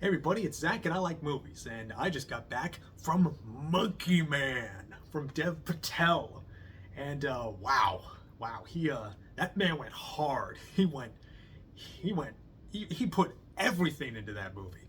Hey everybody, it's Zach and I like movies, and I just got back from Monkey Man from Dev Patel, and wow, that man went hard. He put everything into that movie.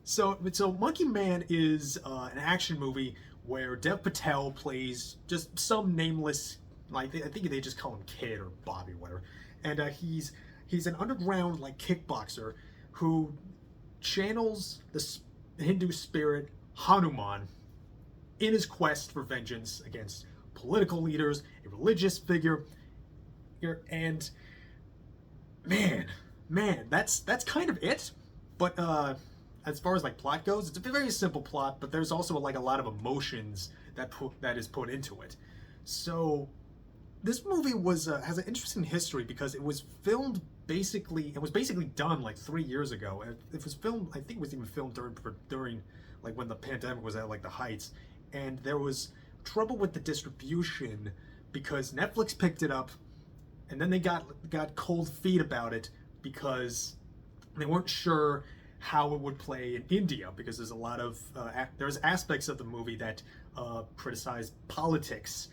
So Monkey Man is an action movie where Dev Patel plays just some nameless, like I think they just call him Kid or Bobby, whatever, and he's an underground like kickboxer who channels the Hindu spirit Hanuman in his quest for vengeance against political leaders, a religious figure, and man, that's kind of it. But as far as like plot goes, it's a very simple plot, but there's also like a lot of emotions that is put into it. So this movie has an interesting history because it was basically done like 3 years ago. It was filmed, I think it was even filmed during like when the pandemic was at like the heights, and there was trouble with the distribution because Netflix picked it up, and then they got cold feet about it because they weren't sure how it would play in India, because there's a lot of there's aspects of the movie that criticize politics,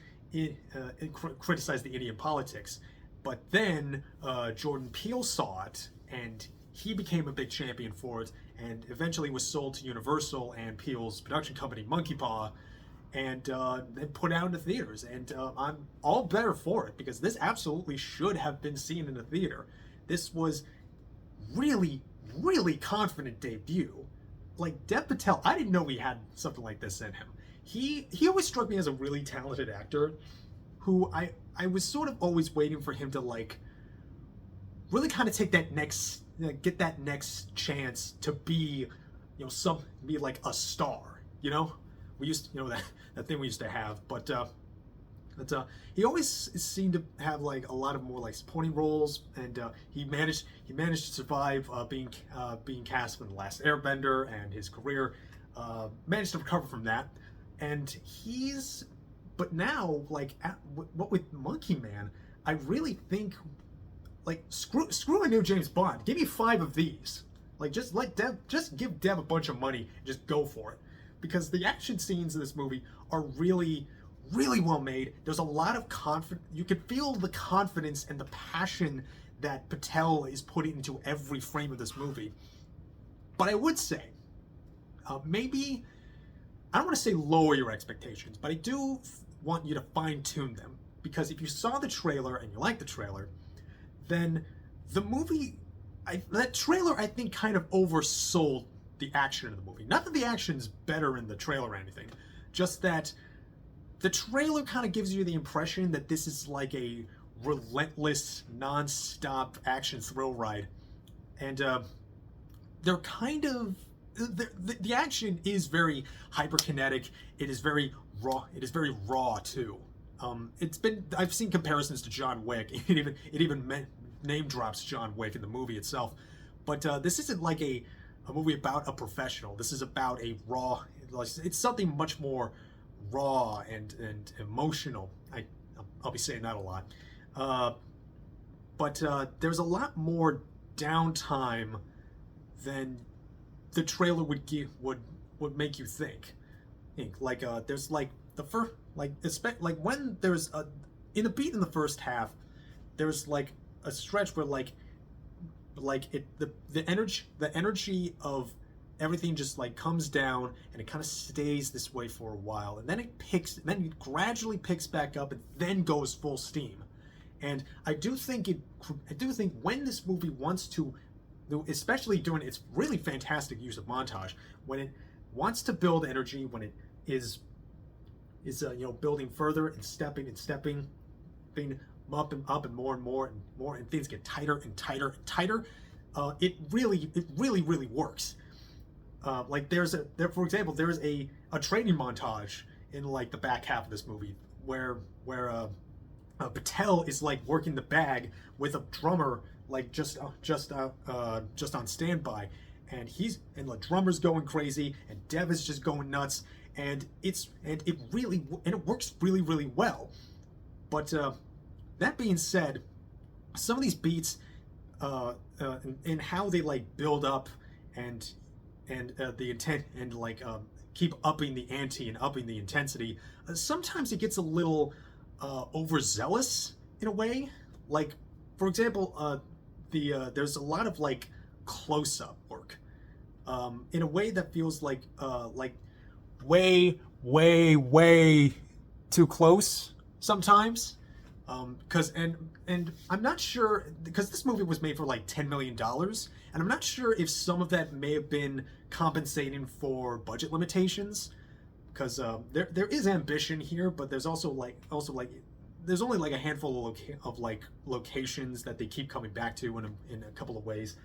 criticize the Indian politics. But then Jordan Peele saw it, and he became a big champion for it, and eventually was sold to Universal and Peele's production company, Monkey Paw, and then put out into theaters. And I'm all better for it, because this absolutely should have been seen in a theater. This was really confident debut. Like Dev Patel, I didn't know he had something like this in him. He always struck me as a really talented actor who I was sort of always waiting for him to like really kind of take that next, get that next chance to be, be like a star. We used, that thing we used to have, but he always seemed to have like a lot of more like supporting roles, and he managed to survive being cast in The Last Airbender, and his career managed to recover from that. And but now, like, what with Monkey Man, I really think, like, screw a new James Bond. Give me 5 of these. Like, just give Dev a bunch of money and just go for it. Because the action scenes in this movie are really well made. There's a lot of confidence. You can feel the confidence and the passion that Patel is putting into every frame of this movie. But I would say, maybe, I don't want to say lower your expectations, but I do want you to fine-tune them. Because if you saw the trailer and you like the trailer, then the movie, that trailer, I think, kind of oversold the action in the movie. Not that the action's better in the trailer or anything, just that the trailer kind of gives you the impression that this is like a relentless, non-stop action thrill ride. And they're kind of, the action is very hyperkinetic. It is very raw. It is very raw too. I've seen comparisons to John Wick. It even name drops John Wick in the movie itself. But this isn't like a movie about a professional. This is about a raw. It's something much more raw and emotional. I'll be saying that a lot. But there's a lot more downtime than the trailer would make you think. Like there's like the first like when there's in the first half, there's like a stretch where the energy of everything just like comes down, and it kind of stays this way for a while, and then it gradually picks back up, and then goes full steam. And I do think when this movie wants to, especially during its really fantastic use of montage, when it wants to build energy, when it is building further and stepping, being up and more and more and more, and things get tighter and tighter and tighter, it really works. Like for example, there's a training montage in like the back half of this movie where Patel is like working the bag with a drummer like just on standby, and the drummer's going crazy, and Dev is just going nuts, and it works really well. But that being said, some of these beats and how they like build up, and and the intent and like keep upping the ante and upping the intensity. Sometimes it gets a little overzealous in a way. Like, for example, there's a lot of like close-up work in a way that feels like way, way, way too close sometimes. Because and I'm not sure, because this movie was made for like $10 million, and I'm not sure if some of that may have been compensating for budget limitations. Because there is ambition here, but there's also like there's only like a handful of like locations that they keep coming back to in a couple of ways.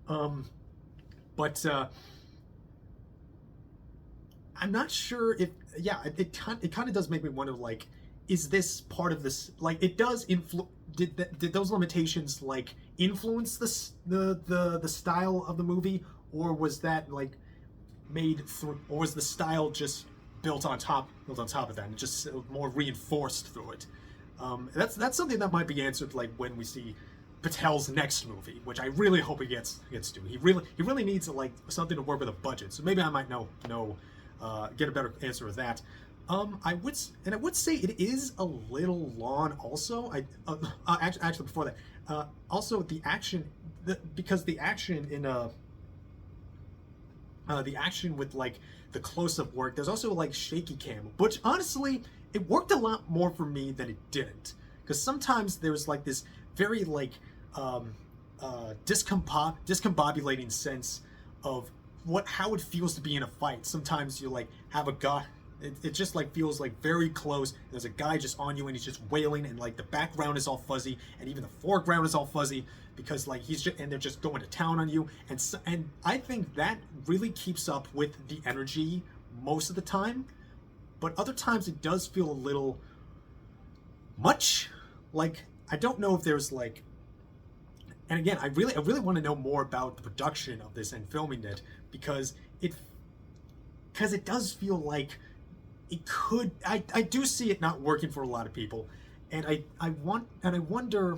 But I'm not sure if it kind of does make me wonder, like, is this part of this, like, it does did those limitations like influence the style of the movie, or was that like made through, or was the style just built on top of that and just more reinforced through it? That's something that might be answered like when we see Patel's next movie, which I really hope he gets to. He really needs like something to work with a budget. So maybe I might get a better answer with that. I would say it is a little long. Also, actually before that, also the action, because the action in the action with like the close-up work, there's also like shaky cam, which honestly it worked a lot more for me than it didn't, because sometimes there's like this very like discombobulating sense of how it feels to be in a fight. Sometimes you like have a guy, it just like feels like very close. There's a guy just on you and he's just wailing, and like the background is all fuzzy and even the foreground is all fuzzy because like they're just going to town on you. And I think that really keeps up with the energy most of the time, but other times it does feel a little much. Like, I don't know if there's like, and again, I really want to know more about the production of this and filming it, because it does feel like it could. I do see it not working for a lot of people, and I wonder.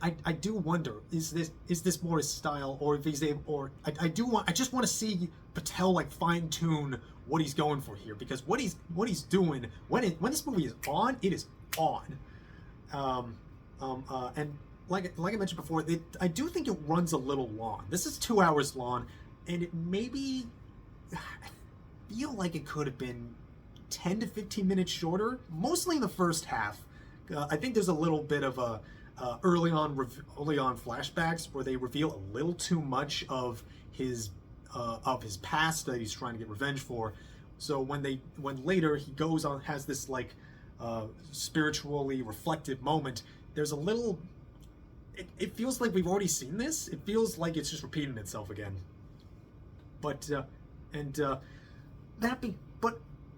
I do wonder, is this more his style, or if he's able, or I just want to see Patel like fine tune what he's going for here, because what he's doing when this movie is on, it is on. And like I mentioned before, I do think it runs a little long. This is 2 hours long, and it maybe, I feel like it could have been 10 to 15 minutes shorter, mostly in the first half. I think there's a little bit of a early on flashbacks where they reveal a little too much of his past that he's trying to get revenge for. So when later he goes on, has this like spiritually reflective moment, there's a little, it feels like we've already seen this. It feels like it's just repeating itself again. But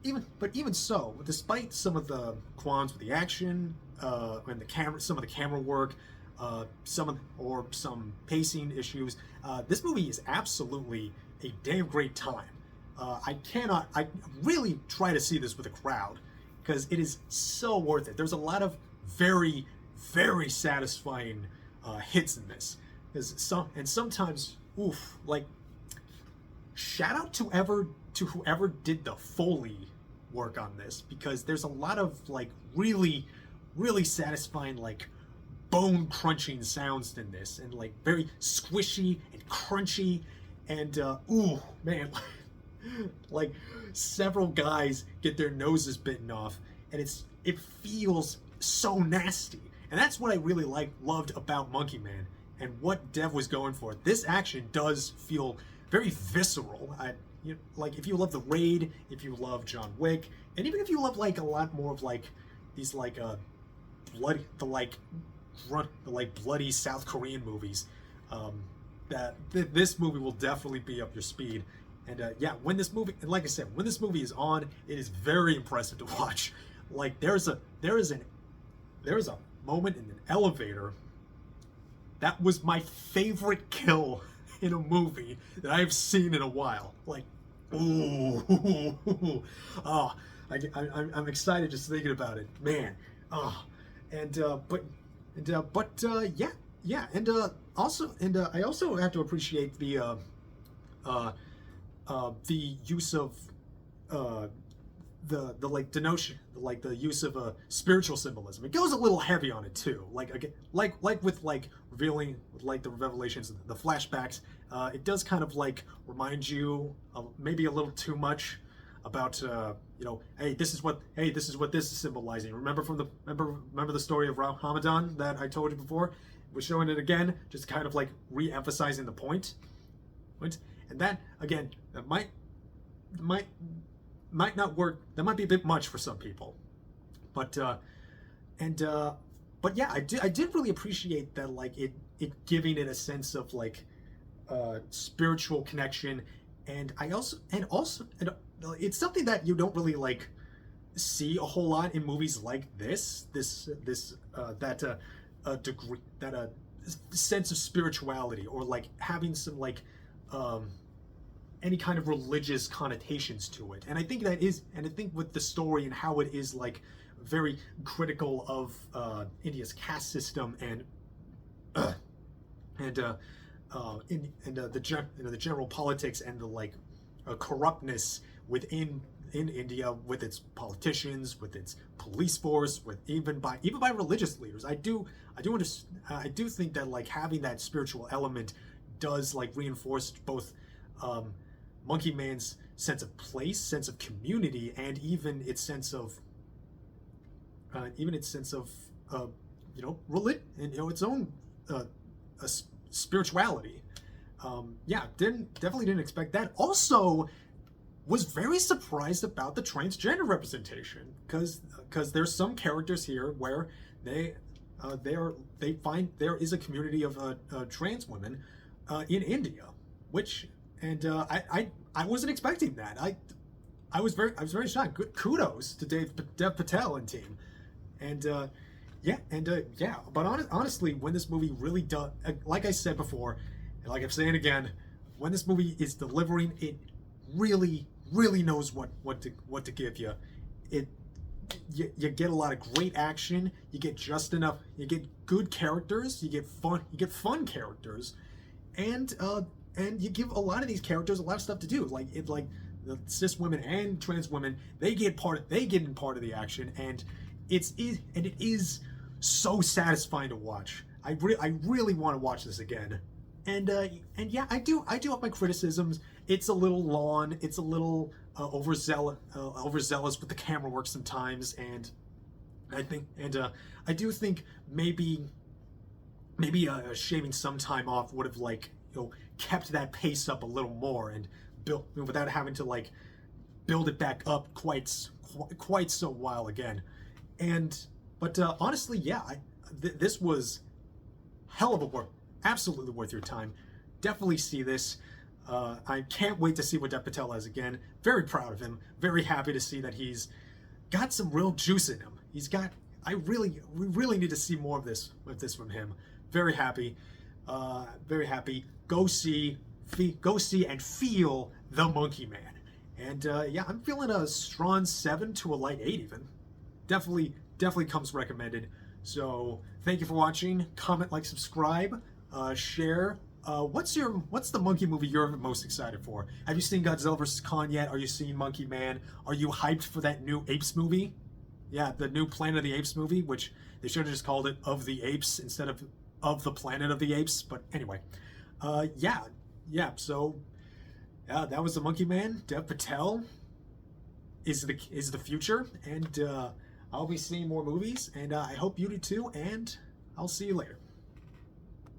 even so, despite some of the qualms with the action and the camera, some of the camera work, some pacing issues, this movie is absolutely a damn great time. I really try to see this with a crowd, because it is so worth it. There's a lot of very, very satisfying hits in this. Sometimes, like, shout out to whoever did the Foley work on this, because there's a lot of like really, really satisfying like bone crunching sounds in this, and like very squishy and crunchy, and man, like several guys get their noses bitten off, and it feels so nasty. And that's what I really loved about Monkey Man and what Dev was going for. This action does feel very visceral. Like, if you love The Raid, if you love John Wick, and even if you love like a lot more of like these like bloody South Korean movies, this movie will definitely be up your speed. And when this movie is on, it is very impressive to watch. Like, there is a moment in an elevator that was my favorite kill in a movie that I've seen in a while. Like, I'm excited just thinking about it, man. I also have to appreciate the the use of the like denotion, like the use of a spiritual symbolism. It goes a little heavy on it too. Like again, like with like revealing, with like the revelations, the flashbacks. It does kind of like remind you of maybe a little too much about hey, this is what this is symbolizing. Remember the story of Ramadan that I told you before? We're showing it again, just kind of like re-emphasizing the point. And that again, that might not work. That might be a bit much for some people, but yeah, I did really appreciate that, like it giving it a sense of like spiritual connection, and it's something that you don't really like see a whole lot in movies like this degree, that sense of spirituality, or like having some like any kind of religious connotations to it. And I think with the story and how it is like very critical of India's caste system and the general politics and the like corruptness within India, with its politicians, with its police force, with even by religious leaders. I do think that like having that spiritual element does like reinforce both Monkey Man's sense of place, sense of community, and even its sense of religion, and its own spirituality. Definitely didn't expect that. Also, was very surprised about the transgender representation, because there's some characters here where they find there is a community of trans women in India, which. And I wasn't expecting that. I was very shocked. Good kudos to Dev Patel and team, and But honestly, when this movie really does, like I said before, and like I'm saying again, when this movie is delivering, it really knows what to give you. You get a lot of great action. You get just enough. You get good characters. You get fun characters, and you give a lot of these characters a lot of stuff to do. Like the cis women and trans women, they get in part of the action, and it is so satisfying to watch. I really want to watch this again. And yeah, I do have my criticisms. It's a little long. It's a little overzealous with the camera work sometimes, and I do think maybe shaving some time off would have kept that pace up a little more, and built without having to build it back up quite so while again. But honestly, yeah, this was hell of a work. Absolutely worth your time. Definitely see this. I can't wait to see what Dev Patel has again. Very proud of him. Very happy to see that he's got some real juice in him. We really need to see more of this from him. Very happy. Very happy. Go see and feel The Monkey Man. And yeah, I'm feeling a strong 7 to a light 8 even. Definitely comes recommended. So thank you for watching. Comment, like, subscribe, share. What's the monkey movie you're most excited for? Have you seen Godzilla vs. Kong yet? Are you seeing Monkey Man? Are you hyped for that new Apes movie? Yeah, the new Planet of the Apes movie, which they should have just called it Of the Apes instead of the Planet of the Apes. But anyway, yeah. So that was The Monkey Man. Dev Patel is the future, and I'll be seeing more movies, and I hope you do too. And I'll see you later.